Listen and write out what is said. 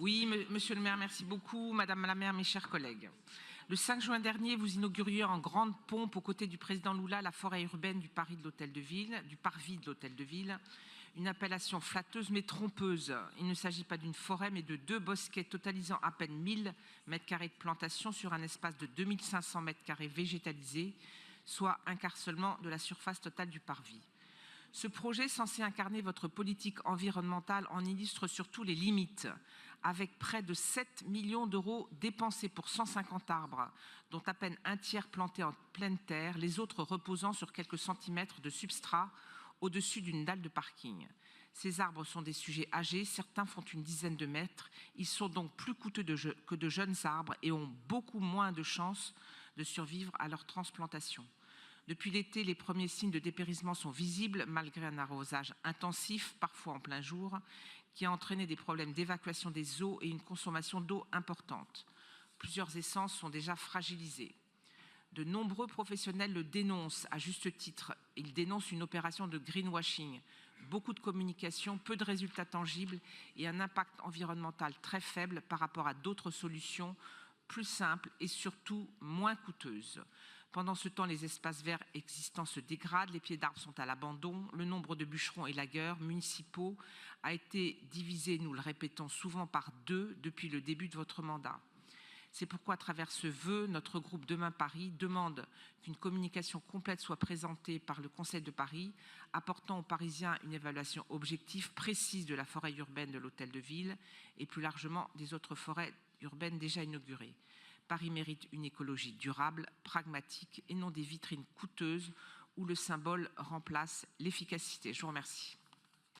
Oui, monsieur le maire, merci beaucoup. Madame la maire, mes chers collègues. Le 5 juin dernier, vous inauguriez en grande pompe, aux côtés du président Lula, la forêt urbaine du Parvis de l'Hôtel de Ville. Une appellation flatteuse mais trompeuse. Il ne s'agit pas d'une forêt, mais de 2 bosquets totalisant à peine 1000 m² de plantation sur un espace de 2500 m² végétalisés, soit un quart seulement de la surface totale du Parvis. Ce projet, censé incarner votre politique environnementale, en illustre surtout les limites, avec près de 7 millions d'euros dépensés pour 150 arbres, dont à peine un tiers plantés en pleine terre, les autres reposant sur quelques centimètres de substrat au-dessus d'une dalle de parking. Ces arbres sont des sujets âgés, certains font une dizaine de mètres, ils sont donc plus coûteux que de jeunes arbres et ont beaucoup moins de chances de survivre à leur transplantation. Depuis l'été, les premiers signes de dépérissement sont visibles, malgré un arrosage intensif, parfois en plein jour, qui a entraîné des problèmes d'évacuation des eaux et une consommation d'eau importante. Plusieurs essences sont déjà fragilisées. De nombreux professionnels le dénoncent à juste titre. Ils dénoncent une opération de greenwashing, beaucoup de communication, peu de résultats tangibles et un impact environnemental très faible par rapport à d'autres solutions plus simples et surtout moins coûteuses. Pendant ce temps, les espaces verts existants se dégradent, les pieds d'arbres sont à l'abandon, le nombre de bûcherons et lagueurs municipaux a été divisé, nous le répétons souvent, par 2 depuis le début de votre mandat. C'est pourquoi, à travers ce vœu, notre groupe Demain Paris demande qu'une communication complète soit présentée par le Conseil de Paris, apportant aux Parisiens une évaluation objective, précise de la forêt urbaine de l'Hôtel de Ville et plus largement des autres forêts urbaines déjà inaugurées. Paris mérite une écologie durable, pragmatique et non des vitrines coûteuses où le symbole remplace l'efficacité. Je vous remercie.